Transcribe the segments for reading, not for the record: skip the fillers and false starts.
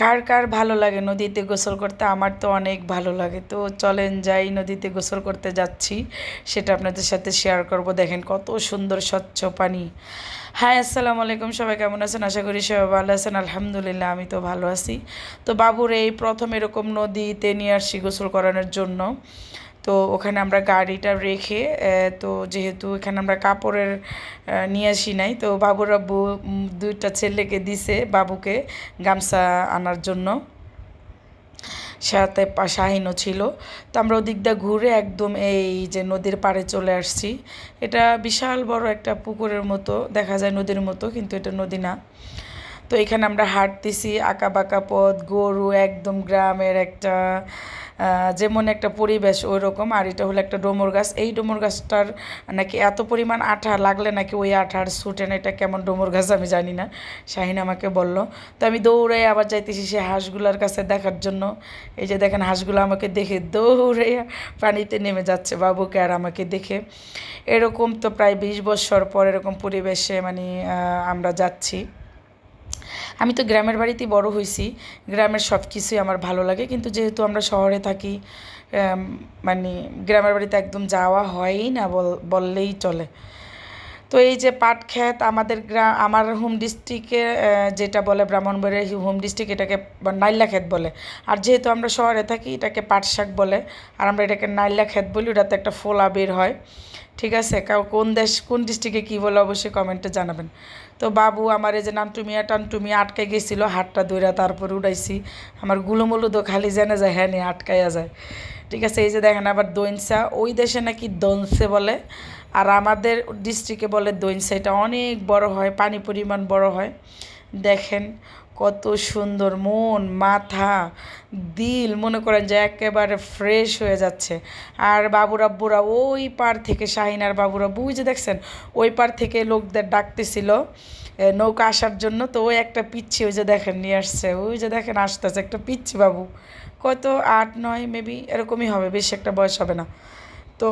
কার কার ভালো লাগে নদীতে গোসল করতে? আমার তো অনেক ভালো লাগে। তো চলেন যাই, নদীতে গোসল করতে যাচ্ছি, সেটা আপনাদের সাথে শেয়ার করব। দেখেন কত সুন্দর স্বচ্ছ পানি। হাই, আসসালামু আলাইকুম, সবাই কেমন আছেন? আশা করি সবাই ভালো আছেন। আলহামদুলিল্লাহ, আমি তো ভালো আছি। তো বাবুর এই প্রথম এরকম নদীতে নিয়ে আসছি গোসল করানোর জন্য। তো ওখানে আমরা গাড়িটা রেখে তো যেহেতু এখানে আমরা কাপড়ের নিয়ে আসি নাই, তো বাবুর আব্বু দুইটা ছেলেকে দিছে বাবুকে গামছা আনার জন্য, সাথে শাহিনও ছিল। তো আমরা ওদিক দিয়ে ঘুরে একদম এই যে নদীর পাড়ে চলে আসছি। এটা বিশাল বড় একটা পুকুরের মতো দেখা যায়, নদীর মতো, কিন্তু এটা নদী না। তো এখানে আমরা হাঁটতেছি, আঁকা বাঁকা পথ, গরু, একদম গ্রামের একটা যেমন একটা পরিবেশ ওই রকম। আর এটা হলো একটা ডোমর গাছ। এই ডোমর গাছটার নাকি এত পরিমাণ আঠা লাগলে নাকি ওই আঠার ছুটে না। এটা কেমন ডোমর গাছ আমি জানি না, শাহিন আমাকে বলল। তো আমি দৌড়ে আবার যাইতেছি সে হাঁসগুলার কাছে দেখার জন্য। এই যে দেখেন হাঁসগুলো আমাকে দেখে দৌড়ে পানিতে নেমে যাচ্ছে বাবুকে আর আমাকে দেখে। এরকম তো প্রায় 20 বছর পর এরকম পরিবেশে মানে আমরা যাচ্ছি। আমি তো গ্রামের বাড়িতেই বড় হয়েছি, গ্রামের সব কিছুই আমার ভালো লাগে, কিন্তু যেহেতু আমরা শহরে থাকি, মানে গ্রামের বাড়িতে একদম যাওয়া হয়ই না বললেই চলে। তো এই যে পাট ক্ষেত আমাদের আমার হোম ডিস্ট্রিক্টে যেটা বলে ব্রাহ্মণবাড়িয়ার হোম ডিস্ট্রিক্ট, এটাকে নাইল্লা ক্ষেত বলে। আর যেহেতু আমরা শহরে থাকি এটাকে পাট শাক বলে। আর আমরা এটাকে নাইল্লা ক্ষেত বলি। ওটাতে একটা ফোলা বের হয়, ঠিক আছে? কোন ডিস্ট্রিক্টে কী বলে অবশ্যই কমেন্টে জানাবেন। তো বাবু আমার এই যে টানটুমিয়া আটকে গেছিলো, হাতটা ধইরা তারপরে উঠাইছি। আমার গুলোমুলো তো খালি জেনে যায়, হ্যাঁ নিয়ে আটকাইয়া যায়, ঠিক আছে? এই যে দেখেন আবার দইনসা, ওই দেশে নাকি দনসে বলে, আর আমাদের ডিস্ট্রিক্টে বলে দইনসা। এটা অনেক বড় হয়, পানি পরিমাণ বড় হয়। দেখেন কত সুন্দর, মন মাথা দিল মনে করেন যে একেবারে ফ্রেশ হয়ে যাচ্ছে। আর বাবুরাব্বুরা ওই পার থেকে, শাহিন আর বাবুরাব্বু ওই যে দেখছেন ওই পার থেকে লোকদের ডাকতেছিল নৌকা আসার জন্য। তো ওই একটা পিচ্ছি ওই যে দেখেন নিয়ে আসছে, ওই যে দেখেন আসতেছে একটা পিচ্ছি বাবু, কত 8-9 মেবি এরকমই হবে, বেশি একটা বয়স হবে না। তো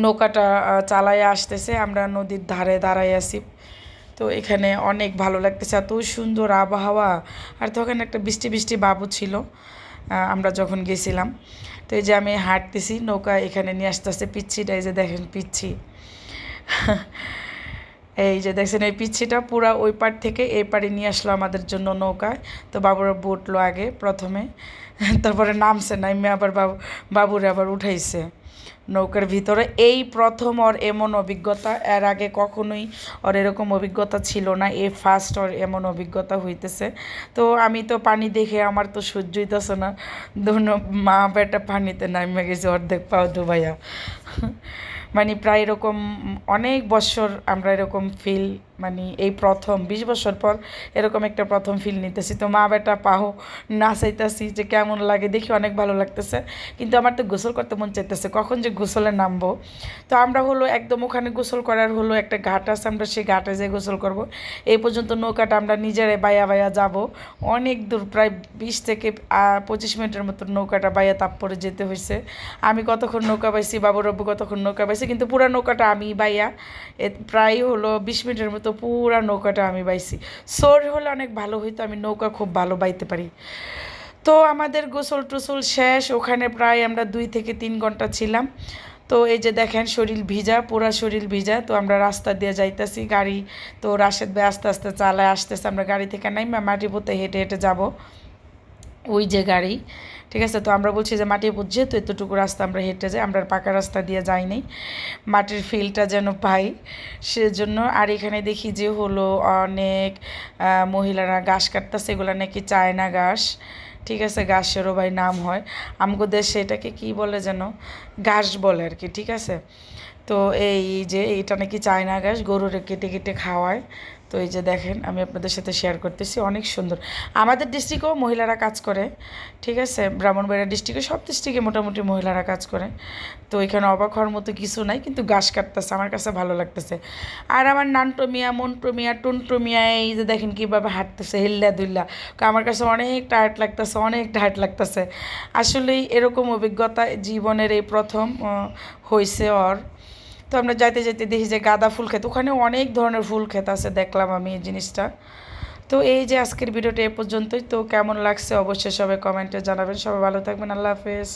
নৌকাটা চালায় আসতেছে, আমরা নদীর ধারে দাঁড়াই আছি। তো এখানে অনেক ভালো লাগতেছে, এত সুন্দর আবহাওয়া। আর তখন একটা বৃষ্টি বৃষ্টি বাবু ছিল আমরা যখন গেছিলাম। তো এই যে আমি হাঁটতেছি, নৌকা এখানে নিয়ে আসতেছে পিচ্ছিটা, এই যে দেখেন পিচ্ছি এই যে দেখছেন এই পিচ্ছিটা পুরা ওই পার থেকে এই পারে নিয়ে আসলো আমাদের জন্য নৌকায়। তো বাবুরা উঠলো আগে প্রথমে, তারপরে নামছে, নামে আবার বাবুরে আবার উঠাইছে নৌকার ভিতরে। এই প্রথম ওর এমন অভিজ্ঞতা, এর আগে কখনোই ওর এরকম অভিজ্ঞতা ছিল না, এই ফার্স্ট ওর এমন অভিজ্ঞতা হইতেছে। তো আমি তো পানি দেখে আমার তো সহ্য হইতেছে না, দোনো মা বেটা পানিতে নামে গেছে অর্ধেক পাও ডুবাইয়া। মানে প্রায় এরকম অনেক বছর আমরা এরকম ফিল, মানে এই প্রথম 20 বছর পর এরকম একটা প্রথম ফিল নিতেছি। তো মা বেটা পাহো নাচাইতেছি, যে কেমন লাগে দেখি, অনেক ভালো লাগতেছে। কিন্তু আমার তো গোসল করতে মন চাইতেছে, কখন যে গোসলে নামবো। তো আমরা হলো একদম ওখানে গোসল করার হলো একটা ঘাট আছে, আমরা সেই ঘাটে যেয়ে গোসল করব। এই পর্যন্ত নৌকাটা আমরা নিজেরাই বাইয়া বাইয়া যাব, অনেক দূর, প্রায় 20 থেকে 25 মিনিটের মতো নৌকাটা বাইয়া তারপরে যেতে হয়েছে। আমি কতক্ষণ নৌকা বাইছি, বাবুরব্বু কতক্ষণ নৌকা বাইছি, কিন্তু পুরা নৌকাটা আমি বাইয়া প্রায় হলো 20 মিনিটের মতো পুরা নৌকাটা আমি বাইছি। সোর হলে অনেক ভালো হইতো, আমি নৌকা খুব ভালো বাইতে পারি। তো আমাদের গোসল টোসল শেষ, ওখানে প্রায় আমরা 2 থেকে 3 ঘন্টা ছিলাম। তো এই যে দেখেন শরীর ভিজা, পুরা শরীর ভিজা। তো আমরা রাস্তা দিয়ে যাইতেছি, গাড়ি তো রাশেদ ভাই আস্তে আস্তে চালায় আসতেছে, আমরা গাড়ি থেকে নাইমা মাটি পুঁতে হেঁটে হেঁটে যাব, ওই যে গাড়ি, ঠিক আছে? তো আমরা বলছি যে মাটি বুঝছে তো এতটুকু রাস্তা আমরা হেঁটে যাই, আমরা পাকা রাস্তা দিয়ে যাই নাই, মাটির ফিলটা যেন পাই সেজন্য। আর এখানে দেখি যে হলো অনেক মহিলারা ঘাস কাটতেছে, এগুলো নাকি চায়না ঘাস, ঠিক আছে? ঘাসেরও ভাই নাম হয়, আমগো দেশে এটাকে কী বলে যেন, ঘাস বলে আর কি, ঠিক আছে? তো এই যে এটা নাকি চায়না ঘাস, গরুরে কেটে কেটে খাওয়ায়। তো এই যে দেখেন আমি আপনাদের সাথে শেয়ার করতেছি, অনেক সুন্দর। আমাদের ডিস্ট্রিক্টেও মহিলারা কাজ করে, ঠিক আছে? ব্রাহ্মণবাড়িয়া ডিস্ট্রিক্টে, সব ডিস্ট্রিক্টে মোটামুটি মহিলারা কাজ করে। তো এখানে অবাক হওয়ার মতো কিছু নাই, কিন্তু ঘাস কাটতেছে, আমার কাছে ভালো লাগতেছে। আর আমার নান্টু মিয়া, মন্টু মিয়া, টুনটু মিয়া এই যে দেখেন কীভাবে হাঁটতেছে হিল্লা দুল্লা, আমার কাছে অনেক টায়ার্ড লাগতেছে, অনেক টায়ার্ড লাগতেছে। আসলেই এরকম অভিজ্ঞতা জীবনের এই প্রথম হয়েছে ওর। তো আমরা যাইতে যাইতে দেখি যে গাঁদা ফুল ক্ষেত, ওখানে অনেক ধরনের ফুল ক্ষেত আছে, দেখলাম আমি এই জিনিসটা। তো এই যে আজকের ভিডিওটা এ পর্যন্তই। তো কেমন লাগছে অবশ্যই সবাই কমেন্টে জানাবেন। সবাই ভালো থাকবেন। আল্লাহ হাফেজ।